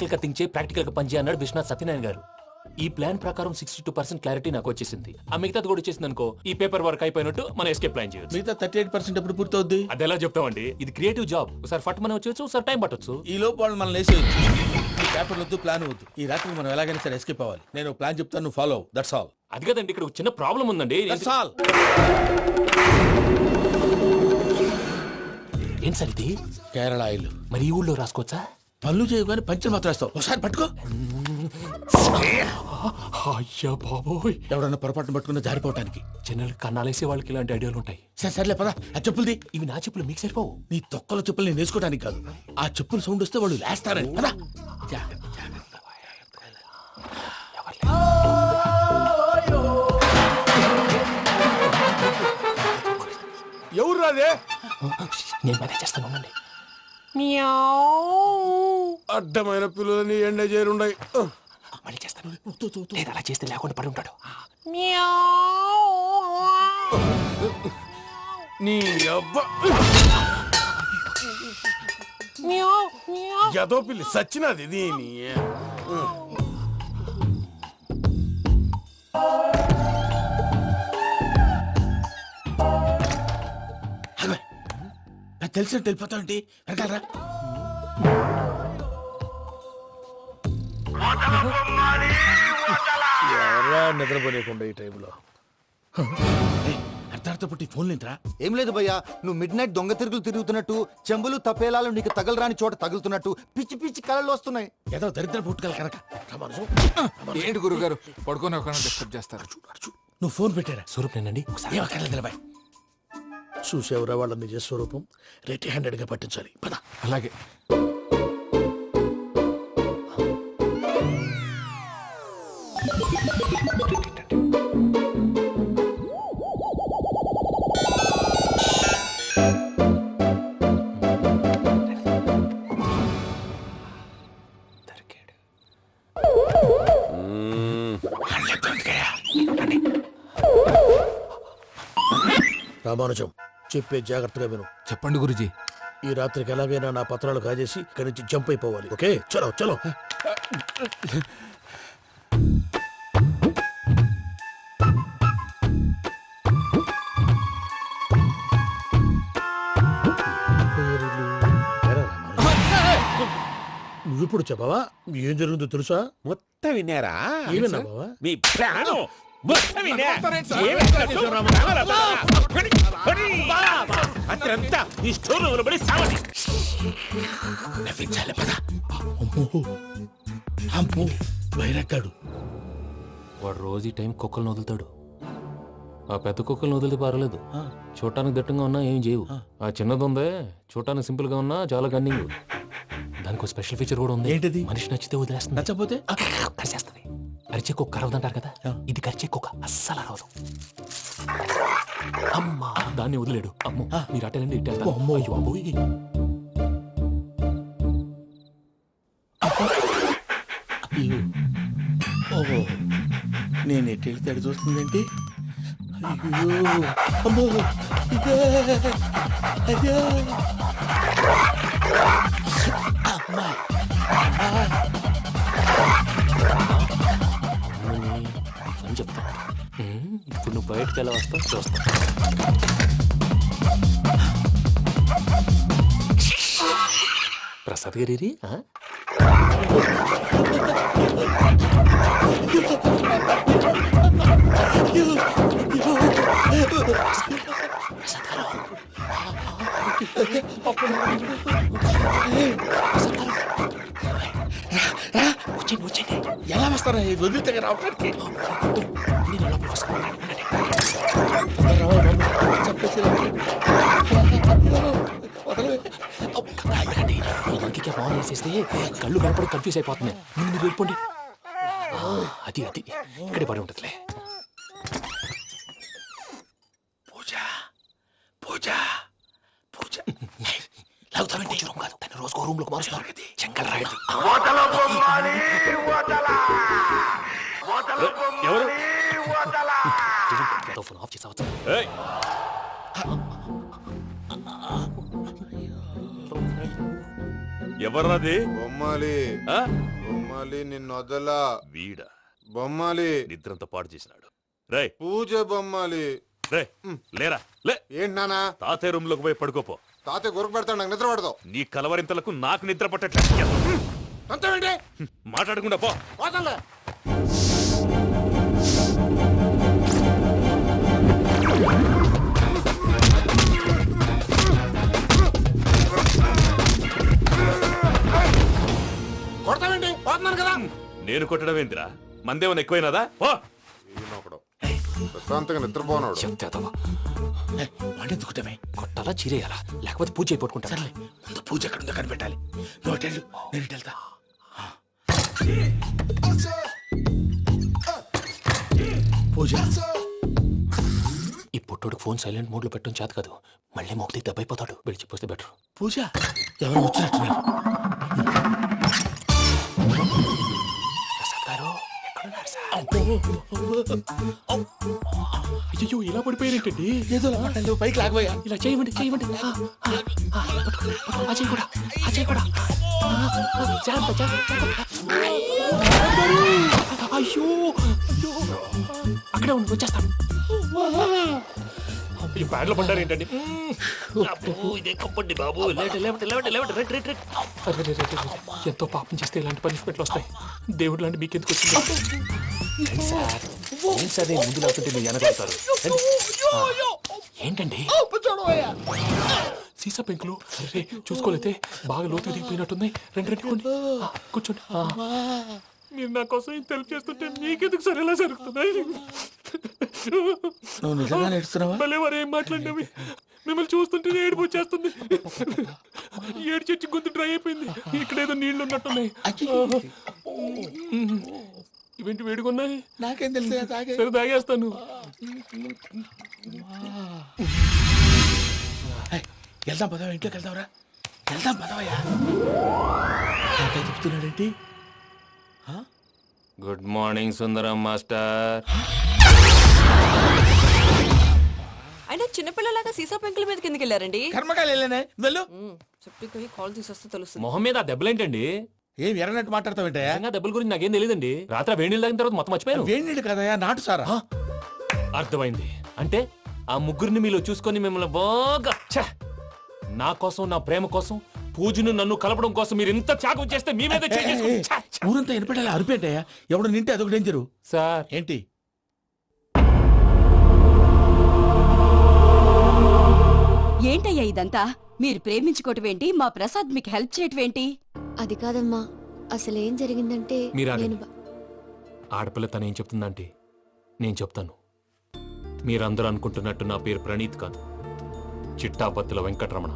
Theoretical గా think చేయి, practical గా పనిచేయ అన్నాడు విశ్వనాథ్ సత్యనారాయణ గారు. ఈ ప్లాన్ ప్రకారం 62% క్లారిటీ నాకు వచ్చేసింది. ఆ మిగతాది కూడా వచ్చేసింది అనుకో, ఈ పేపర్ వర్క్ అయిపోయినట్టు మనం ఎస్కేప్ ప్లాన్ చేయొచ్చు. మిగతా 38% ఎప్పుడు పూర్తవుద్ది? అది ఎలా చెప్తామండి, ఇది క్రియేటివ్ జాబ్. ఒకసారి ఫట్ మనం వచ్చేచ్చు, ఒకసారి టైం పట్టొచ్చు. ఈ లోపు వాళ్ళు మనం లేసేయచ్చు. ఈ పేపర్ వద్దు, ప్లాన్ వద్దు. ఈ రాత్రికి మనం ఎలాగైనా సరే ఎస్కేప్ అవ్వాలి. నేను ప్లాన్ చెప్తాను, నువ్వు ఫాలో. That's all. అది కదండి, ఇక్కడ ఒక చిన్న ప్రాబ్లం ఉందండి. That's all. ఏం సార్ ఇది? కేరళ ఆయిల్. మరి ఈ ఊళ్ళో రాసుకోవచ్చా? పనులు చేయగానే పంచర్ మాత్రం వేస్తావు. ఒకసారి పట్టుకో. అయ్యా బాబోయ్, ఎవడన్నా పొరపాటున పట్టుకున్న జారిపోవటానికి. జనరల్ కన్నాలేసే వాళ్ళకి ఇలాంటి ఐడియాలు ఉంటాయి. సర్లే పదా, ఆ చెప్పులది. ఇవి నా చెప్పులు, మీకు సరిపోవు. నీ తొక్కల చెప్పులు నేను వేసుకోవడానికి కాదు, ఆ చెప్పులు సౌండ్ వస్తే వాళ్ళు లేస్తారని. పదా. ఎవరు రాదే? నేను మేనేజ్ చేస్తాను, ఉండండి. అడ్డమైన పిల్లలని ఎండ చేరుండయి. మళ్ళీ చేస్తాను. లేదు, అలా చేస్తే లేకుండా పడి ఉంటాడు. నీ అబ్బా ఎదో పిల్లి సచ్చినది దీని. తెలిసినట్టు వెళ్ళిపోతావుంటి. వెనకాలరా. ఎవరా నిద్రపోలేకుండా ఈ టైంలో? అర్ధార్థ పుట్టి ఫోన్ లేంట్రా. ఏం లేదు భయ్యా, నువ్వు మిడ్ నైట్ దొంగ తిరుగులు తిరుగుతున్నట్టు, చెంబులు తపేలాలు నీకు తగలరాని చోట తగులుతున్నట్టు పిచ్చి పిచ్చి కళలు వస్తున్నాయి. ఏదో దరిద్ర పుట్టుకల కనుక. ఏంటి గురుగారు పడుకొని ఒక డిస్టర్బ్ చేస్తారు? నువ్వు ఫోన్ పెట్టారా? స్వరూప్ నేనండి. ఏమక్కర్లేదు బాయ్. చూసేవరా వాళ్ళ నిజ స్వరూపం. రెట్టి హ్యాండెడ్ గా పట్టించాలి. పద. అలాగే. రామానుజం, చెప్పే జాగ్రత్తగా విను. చెప్పండి గురుజీ. ఈ రాత్రికి ఎలాగైనా నా పత్రాలు కాజేసి ఇక్కడి నుంచి జంప్ అయిపోవాలి. ఓకే, చలో చలో. నువ్వు ఇప్పుడు చెప్పవా ఏం జరుగుతుందో తెలుసా? మొత్తం విన్నారా? ఏమన్నా బావా? మీ ప్రాణం అత్రంతా ఈ స్టోర్ రూమ్ లో పడి సావని. నవ్వించాలి. పద. అమ్మో అమ్మో, వైరక్కాడు. వాడు రోజు ఈ టైం కుక్కలను వదులుతాడు. ఆ పెద్ద కుక్కలను వదిలితే పర్లేదు, చూడటానికి దట్టంగా ఉన్నా ఏం చేయవు. ఆ చిన్నది ఉందే, చూడటానికి సింపుల్ గా ఉన్నా చాలా గన్నింగ్. దానికి స్పెషల్ ఫీచర్ కూడా ఉంది. ఏంటిది? మనిషి నచ్చితే వదిలేస్తుంది, నచ్చపోతే కరిచేస్తుంది. అరిచే కుక్క అరవదంటారు కదా, ఇది కరిచే కుక్క అస్సలు అరవదు. అమ్మా, దాన్ని వదిలేడు. అమ్మో, మీరు అటెండి ఇట్టే. అమ్మో. అయ్యో అబ్బోయ్. ఓహో, నేను ఎటు వెళ్తే చూస్తుందేంటి? అయ్యో అమ్మో, ఇదే అదే. అమ్మా అని చెప్తా. ఇప్పుడు నువ్వు బయటకు ఎలా వస్తావు చూస్తా. ప్రసాద్ గారి వచ్చేయండి. ఎలా వస్తారా? వదిలితే రావడానికి ఇంకే బాగా వేసేస్తే కళ్ళు కనపడి కన్ఫ్యూజ్ అయిపోతుంది. ముందు మీరు వెళ్ళిపోండి. అది అది ఇక్కడే పడి ఉంటుందిలే. పూజ పూజ పూజ. లాగుతామంటే రూమ్ కాదు, తను రోజుకో రూమ్ లోకి మారుస్తున్నారు కదా. చెంకల్ రాయడం. ఎవరు? Phone off చేసావచ్చు. ఎవర్రాది బొమ్మాలి ఆ? బొమ్మాలి నిన్ను వదలా వీడా బొమ్మాలి నిద్రంతా పాడు చేసినాడు. రే పూజ బొమ్మాలి రే లేరా లే, ఏంటి నానా తాతయ్య రూమ్ లోకి పోయి పడుకోపో. తాతయ్య గురకు పెడతాడు నాకు నిద్ర పడతావు నీ కలవరింతలకు నాకు నిద్ర పట్టట్లేదు. అంతేంటి మాట్లాడకుండా పో. పోతాలే కొడతావేంటి పోతున్నాను కదా నేను కొట్టడం ఏందిరా? మందేమన్నా ఎక్కువైనదా? పో. ఈయనొకడు ప్రశాంతంగా నిద్రపోనాడు వాడెందుకుంటామే కొట్టాలా చీరేయాలా లేకపోతే పూజ అయిపోట్టుకుంటా. సర్లే ముందు పూజ ఎక్కడ ఉందో కనిపెట్టాలి. నువ్వు అటు వెళ్ళు, నేను ఇటు వెళ్తా. పూజ ఈ పుట్టోడు ఫోన్ సైలెంట్ మోడ్ లో పెట్టడం చేత కాదు. మళ్ళీ మొక్కి దెబ్బైపోతాడు. వెళ్ళి చెప్పొస్తే బెటర్. పూజ ఎవరు వచ్చినట్టున్నారు. ప్రసాద్ గారు ఎక్కడున్నారు సార్? అయ్యో ఇలా పడిపోయారేంటండి. ఏదో మాట్లాడలేవు, పైకి లాగబోయా. ఇలా చేయమండి చేయమండి. అజయ్ కూడా అజయ్ కూడా జాగ్రత్త, జాగ్రత్త, జాగ్రత్త. అయ్యో అయ్యో అక్కడే ఉండి వచ్చేస్తాను. ఈ బ్యాడ్లో పడ్డారు ఏంటండి? ఇదే కప్పండి బాబు. ఎంతో పాపం చేస్తే ఇలాంటి పనిష్మెంట్లు వస్తాయి. దేవుడు లాంటి మీకు ఎందుకు వచ్చింది సార్? ఏం సార్ నేను ముందు లేకుంటే మీరు వెనకాడతారు. ఏంటండి సీసా పెంకులు? అరే చూసుకోలేతే బాగా లోతు దిగిపోయినట్టున్నాయి. రెండు కూర్చోండి. మీరు నా కోసం ఇంత హెల్ప్ చేస్తుంటే మీకెందుకు సరే ఎలా జరుగుతున్నాయి? నువ్వు నిజంగా నేర్చుతున్నావా? భలే వారు ఏం మాట్లాడినవి. మిమ్మల్ని చూస్తుంటే ఏడుపు వచ్చేస్తుంది. ఏడు చెట్టు గొంతు డ్రై అయిపోయింది. ఇక్కడ ఏదో నీళ్లు ఉన్నట్టున్నాయి. ఇవేంటి వేడుకున్నాయి? నాకేం తెలుసు, తాగే. సరే తాగేస్తాను. వెళ్దాం పదవా, ఇంట్లోకి వెళ్దాంరా. వెళ్దాం పదవయ్యా. నాకై చెప్తున్నాడేంటి? గుడ్ మార్నింగ్ సుందరం మాస్టర్. అయినా చిన్నపిల్లలాగా సీసా పెంకుల మీద కిందకి వెళ్ళారండి. కర్మకాయలు వెళ్ళానే, వెళ్ళు. చెప్పి కాల్ తీసేస్తే తెలుస్తుంది. మొహం మీద ఆ దెబ్బలేంటండి? ఏం ఎర్రనట్టు మాట్లాడతావేంటయ్యా? నిజంగా దెబ్బల గురించి నాకేం తెలియదండి. రాత్రి వేడి నీళ్ళు తాగిన తర్వాత మొత్తం మర్చిపోయాను. వేణిడు కదయ్యా, నాటు సారా. అర్థమైంది. అంటే ఆ ముగ్గురిని మీలో చూసుకొని మిమ్మల్ని బాగా నా కోసం, నా ప్రేమ కోసం, పూజను నన్ను కలపడం కోసం మీరు ఇంత త్యాగం చేస్తే మీ మీద ఊరంతా ఎనపెట్టాలి అరిపేటయ్యా. ఎవడు నింటే అదొక డేంజరు. సార్ ఏంటి? ఏంటయ్యా ఇదంతా? మీరు ప్రేమించుకోవటం ఏంటి? మా ప్రసాద్ మీకు హెల్ప్ చేయటం ఏంటి? అది కాదమ్మా, అసలేం జరిగిందంటే మీరు నేను ఆగండి. ఆడపిల్ల తనేం చెప్తుందంటే నేను చెప్తాను. మీరందరూ అనుకుంటున్నట్టు నా పేరు ప్రణీత్ కాదు, చిట్టాపత్తుల వెంకటరమణ.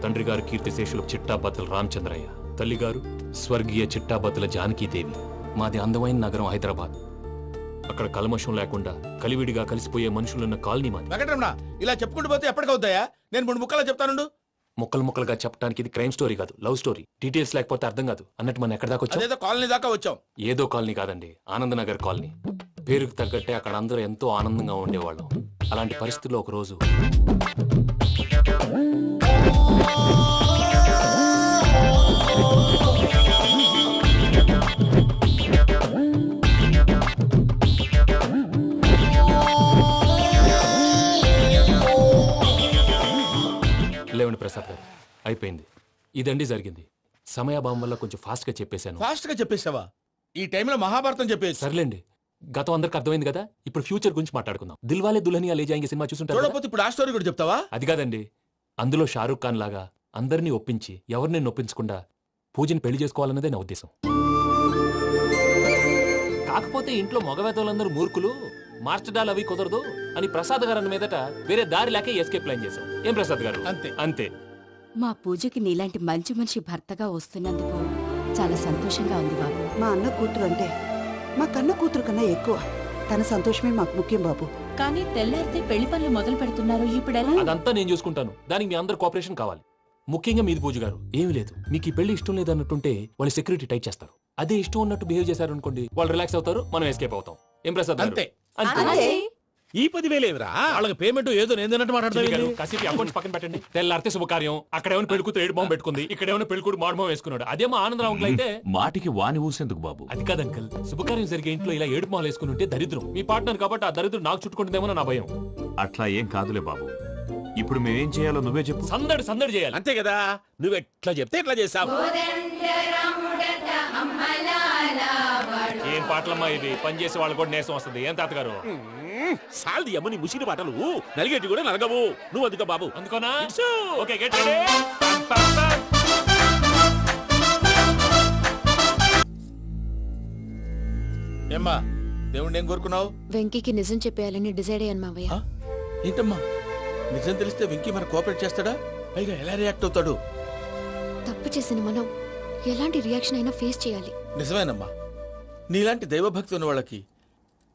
తండ్రి గారు కీర్తిశేషులు చిట్టాపత్తుల రామచంద్రయ్య, తల్లిగారు స్వర్గీయ చిట్టాపత్తుల జానకీదేవి. మాది అందమైన నగరం హైదరాబాద్. అక్కడ కల్మషం లేకుండా కలివిడిగా కలిసిపోయే మనుషులున్న కాలనీ మాది. వెంకటరమణ, ఇలా చెప్పుకుంటూ పోతే ఎప్పటికవుతాయా? నేను 3 ముక్కలా చెప్తానుండు. ముక్కలు ముక్కలుగా చెప్పడానికి ఇది క్రైమ్ స్టోరీ కాదు, లవ్ స్టోరీ. డీటెయిల్స్ లేకపోతే అర్థం కాదు. అన్నట్టు మనం ఎక్కడ దాకా వచ్చాం? అదేదో కాలనీ దాకా వచ్చాం. ఏదో కాలనీ కాదండి, ఆనందనగర్ కాలనీ. పేరుకు తగ్గట్టే అక్కడ అందరూ ఎంతో ఆనందంగా ఉండేవాళ్ళం. అలాంటి పరిస్థితుల్లో ఒక రోజు లేవండి ప్రసాద్ గారు, అయిపోయింది. ఇదండి జరిగింది. సమయాభావం వల్ల కొంచెం ఫాస్ట్ గా చెప్పేశాను. ఫాస్ట్ గా చెప్పేసావా? ఈ టైంలో మహాభారతం చెప్పేసి. సర్లేండి, గతం అందరికి అర్థమైంది కదా. ఇప్పుడు ఫ్యూచర్ గురించి మాట్లాడుకుందాం. దిల్వాలే దుల్హనియా లే జాయేంగే సినిమా చూసుంటారు కదా? చూడకపోతే ఇప్పుడు ఆ స్టోరీ కూడా చెప్తావా? అది కాదండి, అందులో షారూక్ ఖాన్ లాగా అందరినీ ఒప్పించి ఎవరిని నొప్పించకుండా పూజని పెళ్లి చేసుకోవాలన్నదే నా ఉద్దేశం. కాకపోతే ఇంట్లో మగవేతలందరూ మూర్ఖులు, మార్చడాలు అవి కుదరదు అని ప్రసాద్ గారు అన్న మీదట వేరే దారి లేక ఎస్కేప్ ప్లాన్ చేశాం. ఏం ప్రసాద్ గారు? అంతే అంతే. మా పూజకి నీలాంటి మంచి మనిషి భర్తగా వస్తున్నందుకు చాలా సంతోషంగా ఉంది బాబు. మా అన్న కూతురు అంటే మా కన్న కూతురు కన్నా ఎక్కువ. తన సంతోషమే మాకు ముఖ్యం బాబు. కానీ తెల్లారితే పెళ్లి పనులు మొదలు పెడుతున్నారు, ఇప్పుడెలా? అదంతా నేను చూసుకుంటాను. దానికి మీ అందరు కోఆపరేషన్ కావాలి. ముఖ్యంగా మీది పూజ గారు. ఏమీ లేదు, మీకు ఈ పెళ్లి ఇష్టం లేదన్నట్టుంటే వాళ్ళు సెక్యూరిటీ టైట్ చేస్తారు. అదే ఇష్టం ఉన్నట్టు బిహేవ్ చేశారు అనుకోండి, వాళ్ళు రిలాక్స్ అవుతారు, మనం ఎస్కేప్ అవుతాం. ఏం ప్రసాద్ గారు? అంతే. అంతే. అంతే. ఈ 10,000 ఏమిరా? వాళ్ళకి పేమెంట్ ఏదో నేను తిన్నట్టు మాట్లాడతావు కాసేపు అకౌంట్స్ పక్కన పెట్టండి. తెల్లారితే శుభకార్యం, అక్కడ ఏమైనా పెళ్ళికూతురు ఏడు బాంబు పెట్టుకుంది, ఇక్కడ ఏమైనా పెళ్ళికూడు మాడుమో వేసుకున్నాడు. అదేమో ఆనందరావు అంకుల్ అయితే మాటికి వాని ఊసేందుకు బాబు? అది కాదు అంకుల్, శుభకార్యం జరిగే ఇంట్లో ఇలా ఏడు మాలు వేసుకుని ఉంటే దరిద్రం. మీ పార్ట్నర్ కాబట్టి ఆ దరిద్రం నాకు చుట్టుకుంటుందేమో నా భయం. అట్లా ఏం కాదులే బాబు. ఇప్పుడు మేమేం చేయాలో నువ్వే చెప్పు. సందడి సందడి చేయాలి. అంతే కదా, నువ్వు ఎట్లా చెప్తే ఎట్లా చేసావు. ఏం పాటలమ్మా ఇది, పని చేసే వాళ్ళు కూడా నేసం వస్తుంది. ఏం తాతగారు? సాల్ది అమ్మని ముసిరి పాటలు నలిగేటి కూడా నలగవు. నువ్వు అందుకో బాబు. అందుకోనా? ఇట్సు. Okay, get ready. పం, పం, పం. ఏమ్మా దేవుణ్ణి ఏం కోరుకున్నావు? వెంకీకి నిజం చెప్పేయాలని డిసైడ్ అయ్యాను మావయ్య. ఆ? ఏంటమ్మా నిజం తెలిస్తే వెంకీ మన కోఆపరేట్ చేస్తాడా? పైగా ఎలా రియాక్ట్ అవుతాడు? తప్పు చేసిన మనం ఎలాంటి రియాక్షన్ అయినా ఫేస్ చేయాలి. నిజమేనమ్మా, నీలాంటి దైవభక్తి ఉన్న వాళ్ళకి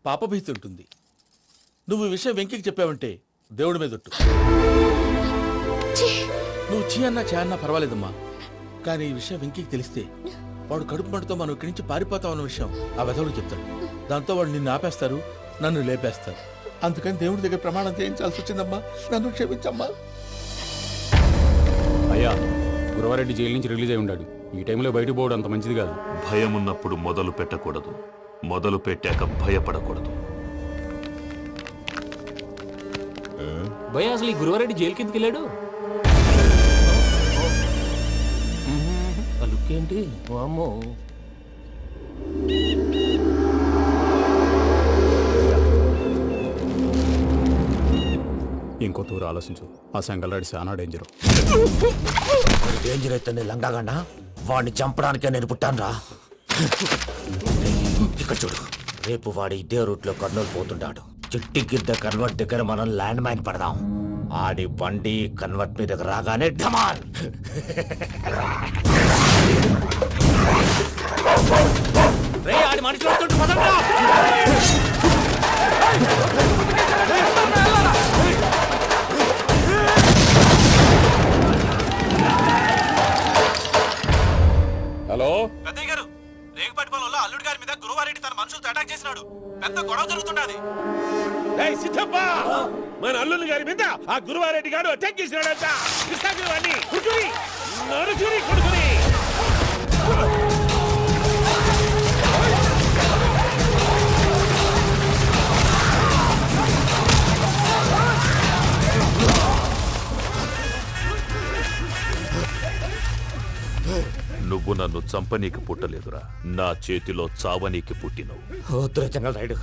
పాపభీతి ఉంటుంది. నువ్వు ఈ విషయం వెంకికి చెప్పావంటే దేవుడి మీద ఒట్టు. నువ్వు చీ అన్నా చే అన్నా పర్వాలేదమ్మా, కానీ ఈ విషయం వెంకికి తెలిస్తే వాడు కడుపు మంటతో మనం ఇక్కడి నుంచి పారిపోతాం అన్న విషయం ఆ వెధవుడు చెప్తాడు. దాంతో వాడు నిన్ను ఆపేస్తారు, నన్ను లేపేస్తారు. అందుకని దేవుడి దగ్గర ప్రమాణం చేయించాల్సి వచ్చిందమ్మా, నన్ను క్షమించమ్మా. అయ్యా, గురవారెడ్డి జైలు నుంచి రిలీజ్ అయి ఉన్నాడు. ఈ టైంలో బయటకు పోవడం అంత మంచిది కాదు. భయం ఉన్నప్పుడు మొదలు పెట్టకూడదు, మొదలు పెట్టాక భయపడకూడదు. భయ అసలు ఈ గురువారెడ్డి జైలు కిందకి వెళ్ళాడు. ఆ లుక్ ఏంటి? వామ్మో. ఇంకో తూరు ఆలోచించు. ఆ సంగల్రాడి చాలా డేంజర్. డేంజర్ అయితే లంగాగండ వాడిని చంపడానికే నేను పుట్టాను రా. ఇక్కడ చూడు, రేపు వాడు ఇదే రూట్ లో కర్నూలు పోతుంటాడు. చిట్టి గిద్ద కన్వర్ట్ దగ్గర మనం ల్యాండ్ మైన్ పడదాం. ఆడి బండి కన్వర్ట్ మీద రాగానే ఢమాన్. రే ఆడి మనుషులు వస్తుంటే పదండ్రా. హలో పెద్దయ్య గారు, రేగుపాటి పొలంలో అల్లుడి గారి మీద గురువారెడ్డి తన మనుషులతో అటాక్ చేసినాడు. పెద్ద గొడవ జరుగుతున్నది. సిద్ధప్ప, మన అల్లుని గారి మీద ఆ గురువారెడ్డి గారు అటాక్ చేసినాడంట. కృష్ణాగిరి కుడుకుని నడుచుని కొడుకుని. నువ్వు నన్ను చంపనీకి పుట్టలేదురా, నా చేతిలో చావనీకి పుట్టినవు. చెంగల్ రైడు.